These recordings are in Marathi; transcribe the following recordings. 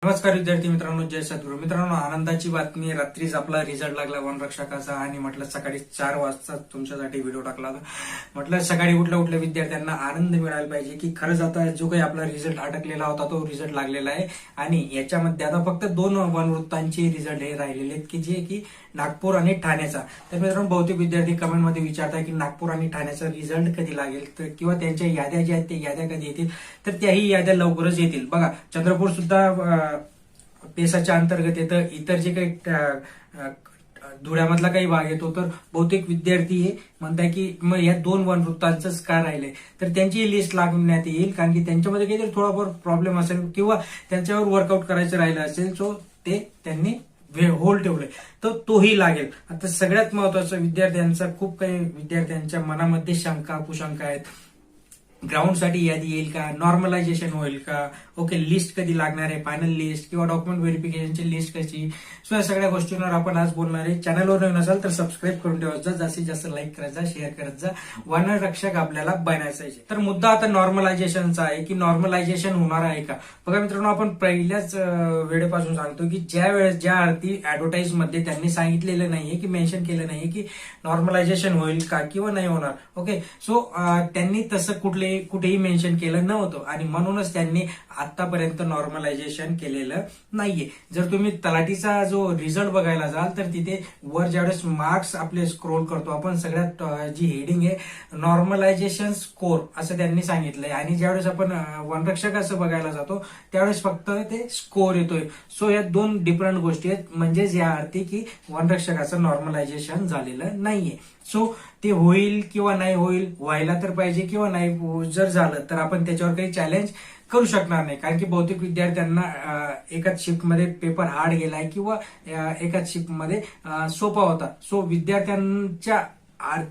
नमस्कार विद्यार्थी मित्रांनो, जय सद्गुरू. मित्रांनो, आनंदाची बातमी. रात्रीच आपला रिझल्ट लागला वनरक्षकाचा आणि म्हटलं सकाळी 4 वाजता तुमच्यासाठी व्हिडिओ टाकला होता. म्हटलं सकाळी उठल्या विद्यार्थ्यांना आनंद मिळायला पाहिजे की खरंच आता जो काही आपला रिझल्ट अटकलेला होता तो रिझल्ट लागलेला आहे. आणि याच्यामध्ये आता फक्त 2 वनवृत्तांचे रिझल्ट हे राहिलेले आहेत की जे की नागपूर आणि ठाण्याचा. तर मित्रांनो, बहुतेक विद्यार्थी कमेंटमध्ये विचारतात की नागपूर आणि ठाण्याचा रिझल्ट कधी लागेल, तर किंवा त्यांच्या याद्या ज्या आहेत त्या याद्या कधी येतील. तर त्याही याद्या लवकरच येतील. बघा, चंद्रपूर सुद्धा पेसाच्या अंतर्गत येतं. इतर जे काही धुळ्यामधला काही भाग येतो, तर बहुतेक विद्यार्थी हे म्हणतात की मग या 2 वनवृत्तांचंच का राहिलंय, तर त्यांची लिस्ट लागण्यात येईल. कारण की त्यांच्यामध्ये काहीतरी थोडाफार प्रॉब्लेम असेल किंवा त्यांच्यावर वर्कआउट करायचं राहिलं असेल, सो ते त्यांनी होल्ड ठेवलंय, तर तोही लागेल. आता सगळ्यात महत्वाचं, विद्यार्थ्यांचा खूप काही विद्यार्थ्यांच्या मनामध्ये शंका कुशंका आहेत. ग्राउंडसाठी यादी येईल का, नॉर्मलायझेशन होईल का, ओके, लिस्ट कधी लागणार आहे, फायनल लिस्ट किंवा डॉक्युमेंट व्हेरिफिकेशनची लिस्ट कशी. सो या सगळ्या गोष्टींवर आपण आज बोलणार आहे. चॅनलवर नवीन असाल तर सबस्क्राईब करून ठेवत जा, जास्तीत जास्त लाईक करत जा, शेअर करत जा. वनरक्षक आपल्याला बनायचं आहे. तर मुद्दा आता नॉर्मलायझेशनचा आहे की नॉर्मलायझेशन होणार आहे का. बघा मित्रांनो, आपण पहिल्याच वेळेपासून सांगतो की ज्या वेळेस ज्या अर्थी ऍडव्हर्टाईज मध्ये त्यांनी सांगितलेलं नाहीये की मेन्शन केलं नाहीये की नॉर्मलायझेशन होईल का किंवा नाही होणार. ओके, सो त्यांनी तसं कुठेही मेन्शन केलं नव्हतं आणि म्हणूनच त्यांनी आतापर्यंत नॉर्मलायझेशन केलेलं नाहीये. जर तुम्ही तलाठीचा जो रिझल्ट बघायला जाल तर तिथे वर ज्यावेळेस मार्क्स आपले स्क्रोल करतो आपण, सगळ्यात जी हेडिंग आहे नॉर्मलायझेशन स्कोर असं त्यांनी सांगितलंय. आणि ज्यावेळेस आपण वनरक्षक असं बघायला जातो त्यावेळेस फक्त ते स्कोर येतोय. सो या 2 डिफरंट गोष्टी आहेत. म्हणजेच या अर्थी की वनरक्षकाचं नॉर्मलायझेशन झालेलं नाहीये. सो ते होईल किंवा नाही होईल, व्हायला तर पाहिजे किंवा नाही, जर झालं तर आपण त्याच्यावर काही चॅलेंज करू शकणार नाही. कारण की बहुतेक विद्यार्थ्यांना एकाच शिफ्टमध्ये पेपर हार्ड गेलाय किंवा एकाच शिफ्टमध्ये सोपा होता. सो विद्यार्थ्यांच्या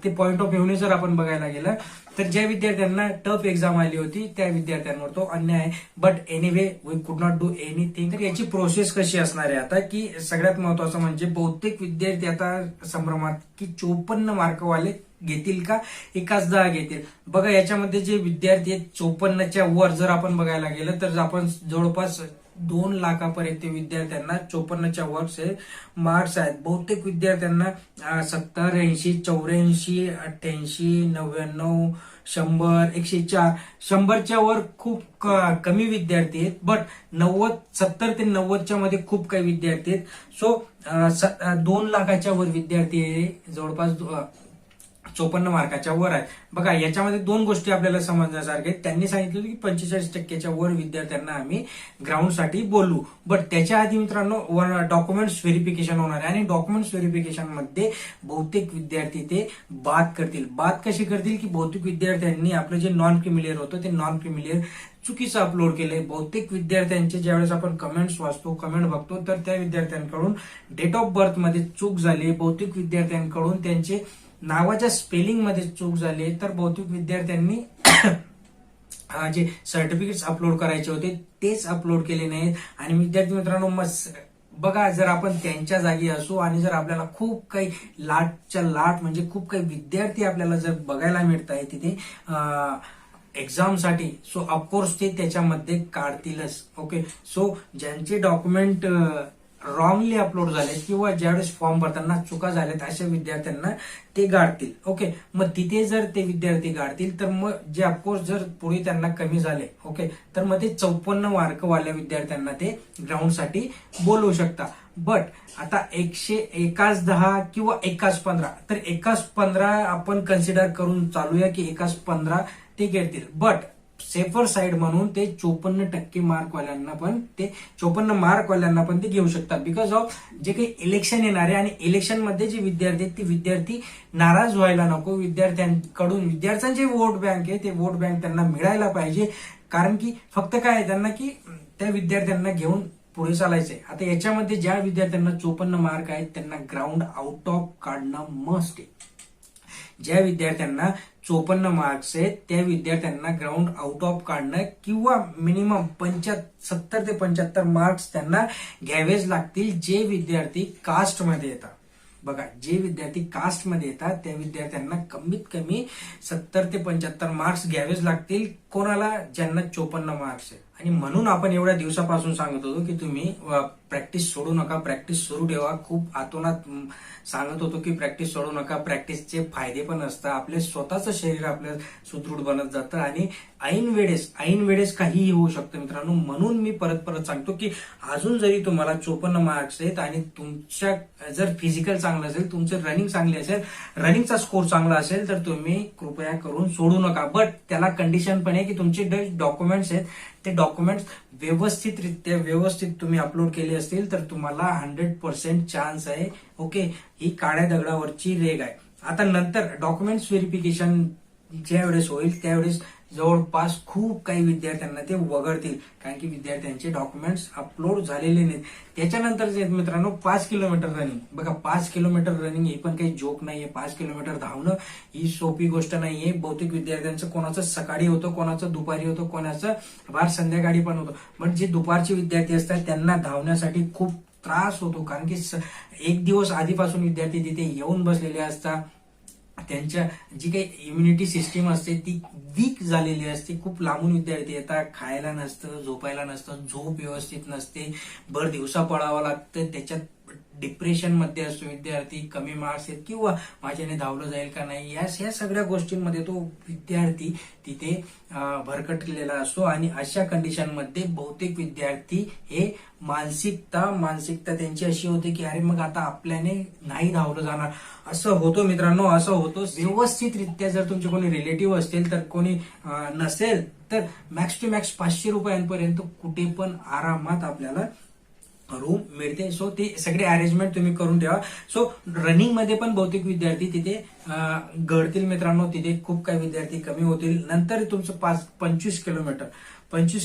ते पॉइंट ऑफ व्ह्यूने जर आपण बघायला गेलं तर ज्या विद्यार्थ्यांना टफ एक्झाम आली होती त्या विद्यार्थ्यांवर तो अन्याय आहे. बट एनिवे वी कुड नॉट डू एनिथिंग. तर याची प्रोसेस कशी असणार आहे आता, की सगळ्यात महत्वाचं म्हणजे बहुतेक विद्यार्थी आता संभ्रमात की 54 मार्कवाले घेतील का 10 घेतील. बघा, याच्यामध्ये जे विद्यार्थी आहेत 54च्या वर जर आपण बघायला गेलं तर आपण जवळपास 2 लाखापर्यंत विद्यार्थ्यांना 54च्या वर मार्क्स आहेत. बहुतेक विद्यार्थ्यांना 70, 80, 84, 88, 99, 100, 104, 100च्या वर खूप कमी विद्यार्थी आहेत. बट 70 ते 90च्या मध्ये खूप काही विद्यार्थी आहेत. सो 2 लाखाच्या वर विद्यार्थी जवळपास 54 मार्काच्या वर आहे. बघा, याच्यामध्ये 2 गोष्टी आपल्याला समजण्यासारख्या आहेत. त्यांनी सांगितलं की 45% वर विद्यार्थ्यांना आम्ही ग्राउंडसाठी बोलू. बट त्याच्या आधी मित्रांनो डॉक्युमेंट्स व्हेरिफिकेशन होणार आहे आणि डॉक्युमेंट्स व्हेरिफिकेशन मध्ये बहुतेक विद्यार्थी ते बाद करतील. बाद कशी करतील की बहुतेक विद्यार्थ्यांनी आपलं जे नॉन क्रिमिलियर होतं ते नॉन क्रिमिलियर चुकीचं अपलोड केलंय. बहुतेक विद्यार्थ्यांचे ज्यावेळेस आपण कमेंट्स वाचतो, कमेंट बघतो, तर त्या विद्यार्थ्यांकडून डेट ऑफ बर्थ मध्ये चूक झाली. बहुतेक विद्यार्थ्यांकडून त्यांचे नावाच्या स्पेलिंग मध्ये चूक झाली. तर बहुतेक विद्यार्थ्यांनी जे सर्टिफिकेट्स अपलोड करायचे होते तेच अपलोड केले नाहीत. आणि विद्यार्थी मित्रांनो, बघा, जर आपण त्यांच्या जागी असू आणि जर आपल्याला खूप काही लाटच्या लाट म्हणजे खूप काही विद्यार्थी आपल्याला जर बघायला मिळत आहे तिथे एक्झामसाठी, सो ऑफकोर्स ते त्याच्यामध्ये काढतीलच. ओके, सो ज्यांचे डॉक्युमेंट रॉंगली अपलोड झाले किंवा ज्यावेळेस फॉर्म भरताना चुका झाल्यात अशा विद्यार्थ्यांना ते गाडतील. ओके, मग तिथे जर ते विद्यार्थी गाडतील तर मग जे ऑफकोर्स जर पुढे त्यांना कमी झाले, ओके, तर मग ते 54 मार्कवाल्या विद्यार्थ्यांना ते ग्राउंडसाठी बोलवू शकता. बट आता 110 किंवा 15, तर 15 आपण कन्सिडर करून चालूया की 15 ते घेतील. बट सेफर साइड म्हणून ते 54% मार्कवाल्यांना पण ते 54 मार्कवाल्यांना पण ते घेऊ शकतात. बिकॉज ऑफ जे काही इलेक्शन येणार आहे आणि इलेक्शन मध्ये जे विद्यार्थी आहेत ते विद्यार्थी नाराज व्हायला नको. विद्यार्थ्यांचे वोट बँक आहे, ते वोट बँक त्यांना मिळायला पाहिजे. कारण की फक्त काय आहे त्यांना की त्या विद्यार्थ्यांना घेऊन पुढे चालायचंय. आता याच्यामध्ये ज्या विद्यार्थ्यांना 54 मार्क आहेत त्यांना ग्राउंड आउट ऑफ काढणं मस्ट आहे. ज्या विद्यार्थ्यांना 54 मार्क्स आहेत त्या विद्यार्थ्यांना ग्राउंड आउट ऑफ काढणं किंवा मिनिमम 70 ते 75 मार्क्स त्यांना घ्यावेच लागतील. जे विद्यार्थी कास्टमध्ये येतात, बघा, जे विद्यार्थी कास्टमध्ये येतात त्या विद्यार्थ्यांना कमीत कमी 70 ते 75 मार्क्स घ्यावेच लागतील. कोणाला? ज्यांना 54 मार्क्स आहे. आणि म्हणून आपण एवढ्या दिवसापासून सांगत होतो की तुम्ही प्रॅक्टिस सोडू नका, प्रॅक्टिस सुरू ठेवा. खूप आतोनात सांगत होतो की प्रॅक्टिस सोडू नका. प्रॅक्टिसचे फायदे पण असतात. आपले स्वतःचं शरीर आपलं सुदृढ बनत जातं आणि ऐन वेळेस काहीही होऊ शकतं मित्रांनो. म्हणून मी परत परत सांगतो की अजून जरी तुम्हाला 54 मार्क्स आहेत आणि तुमच्या जर फिजिकल चांगलं असेल, तुमचं रनिंग चांगली असेल, रनिंगचा स्कोर चांगला असेल, तर तुम्ही कृपया करून सोडू नका. बट त्याला कंडिशन पण आहे की तुमचे डॉक्युमेंट्स आहेत ते डॉक्युमेंट्स व्यवस्थित तुम्ही अपलोड केले असतील तर तुम्हाला 100% चान्स आहे. ओके, ही काळ्या दगडावरची रेग आहे. आता नंतर डॉक्युमेंट्स व्हेरिफिकेशन ज्यावेळेस होईल त्यावेळेस जवळपास खूप काही विद्यार्थ्यांना ते वगळतील, कारण की विद्यार्थ्यांचे डॉक्युमेंट्स अपलोड झालेले नाहीत. त्याच्यानंतर मित्रांनो 5 किलोमीटर रनिंग. बघा 5 किलोमीटर रनिंग ही पण काही जोक नाहीये. 5 किलोमीटर धावणं ही सोपी गोष्ट नाहीये. बहुतेक विद्यार्थ्यांचं कोणाचं सकाळी होतं, कोणाचं दुपारी होतं, कोणाचं फार संध्याकाळी पण होतं. पण जे दुपारचे विद्यार्थी असतात त्यांना धावण्यासाठी खूप त्रास होतो, कारण की एक दिवस आधीपासून विद्यार्थी तिथे येऊन बसलेले असतात. त्यांच्या जी काही इम्युनिटी सिस्टीम असते ती वीक झालेली असते. खूप लांबून विद्यार्थी येतात, खायला नसतं, झोपायला नसतं, झोप व्यवस्थित नसते, भर दिवसा पडावं लागतं. त्याच्यात डिप्रेशन मध्ये असतो विद्यार्थी, कमी मार्क्स आहेत किंवा माझ्याने धावलं जाईल का नाही, या सगळ्या गोष्टींमध्ये तो विद्यार्थी तिथे भरकटलेला असतो. आणि अशा कंडिशन मध्ये बहुतेक विद्यार्थी हे मानसिकता त्यांची अशी होते की अरे मग आता आपल्याने नाही धावलं जाणार, असं होतं मित्रांनो, असं होतं. व्यवस्थितरित्या जर तुमचे कोणी रिलेटिव्ह असतील तर कोणी नसेल तर मॅक्स टू मॅक्स 500 रुपयांपर्यंत कुठे पण आरामात आपल्याला रूम मिळते. सो ते सगळे अरेंजमेंट तुम्ही करून ठेवा. सो रनिंग मध्ये पण बहुतेक विद्यार्थी तिथे घडतील मित्रांनो. तिथे खूप काही विद्यार्थी कमी होतील. नंतर तुमचं 25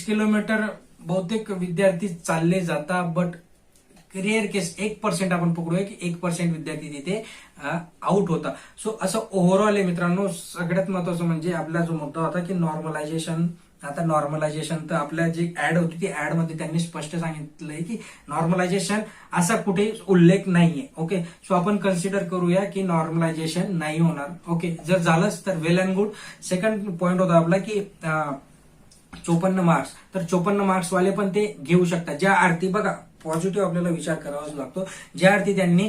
किलोमीटर बहुतेक विद्यार्थी चालले जातात. बट रेअर केस 1% आपण पकडूया की 1% विद्यार्थी तिथे आउट होता. सो असं ओव्हरऑल आहे मित्रांनो. सगळ्यात महत्वाचं म्हणजे आपला जो मुद्दा होता की नॉर्मलायझेशन. आता नॉर्मलायझेशन तर आपल्या जी ऍड होती ती ऍड मध्ये त्यांनी स्पष्ट सांगितलंय की नॉर्मलायझेशन असा कुठे उल्लेख नाहीये. ओके, सो आपण कन्सिडर करूया की नॉर्मलायझेशन नाही होणार. ओके, जर झालंच तर वेल अँड गुड. सेकंड पॉइंट होता आपला की 54 मार्क्स. तर 54 मार्क्स वाले पण ते घेऊ शकतात. ज्या अर्थी बघा पॉझिटिव्ह आपल्याला विचार करावाच लागतो. ज्या अर्थी त्यांनी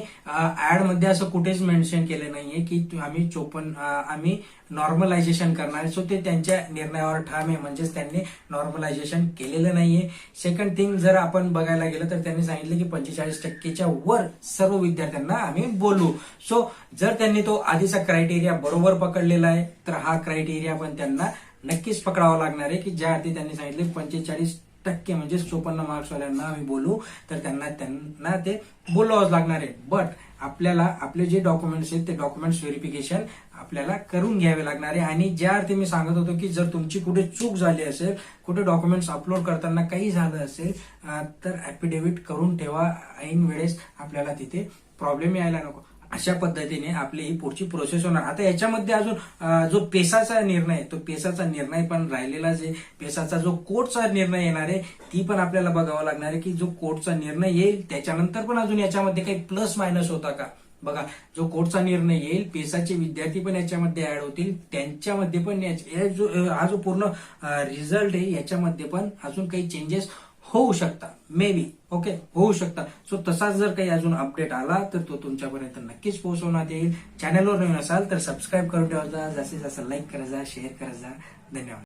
ऍड मध्ये असं कुठेच मेन्शन केलं नाहीये की आम्ही नॉर्मलायझेशन करणार. सो ते त्यांच्या निर्णयावर ठाम आहे, म्हणजेच त्यांनी नॉर्मलायझेशन केलेलं नाहीये. सेकंड थिंग जर आपण बघायला गेलं तर त्यांनी सांगितलं की 45% वर सर्व विद्यार्थ्यांना आम्ही बोलू. सो जर त्यांनी तो आधीचा क्रायटेरिया बरोबर पकडलेला आहे तर हा क्रायटेरिया पण त्यांना नक्कीच पकडावा लागणार आहे की ज्या अर्थी त्यांनी सांगितले 45% म्हणजे 54 मार्क्स वाल्यांना आम्ही बोलू, तर त्यांना ते बोलावंच लागणार आहे. बट आपल्याला आपले जे डॉक्युमेंट्स आहेत ते डॉक्युमेंट्स व्हेरिफिकेशन आपल्याला करून घ्यावे लागणार आहे. आणि ज्या अर्थी मी सांगत होतो की जर तुमची कुठे चूक झाली असेल, कुठे डॉक्युमेंट्स अपलोड करताना काही झालं असेल तर ऍफिडेव्हिट करून ठेवा. ऐन वेळेस आपल्याला तिथे प्रॉब्लेम यायला नको. अशा पद्धतीने आपली ही पुढची प्रोसेस होणार. आता याच्यामध्ये अजून जो पेसाचा निर्णय, तो पेसाचा निर्णय पण राहिलेलाच आहे. पेसाचा जो कोर्टचा निर्णय येणार आहे ती पण आपल्याला बघावा लागणार आहे की जो कोर्टचा निर्णय येईल त्याच्यानंतर पण अजून याच्यामध्ये काही प्लस मायनस होता का. बघा, जो कोर्टचा निर्णय येईल, पेसाचे विद्यार्थी पण याच्यामध्ये ऍड होतील, त्यांच्यामध्ये पण हा जो पूर्ण रिझल्ट आहे याच्यामध्ये पण अजून काही चेंजेस होऊ शकता, मे बी. ओके, होऊ शकता. सो तसाच जर काही अजून अपडेट आला तर तो तुमच्यापर्यंत नक्कीच पोहोचवण्यात येईल. चॅनलवर नवीन असाल तर सबस्क्राईब करून ठेवा, जास्तीत जास्त लाईक करा, शेअर करा. धन्यवाद.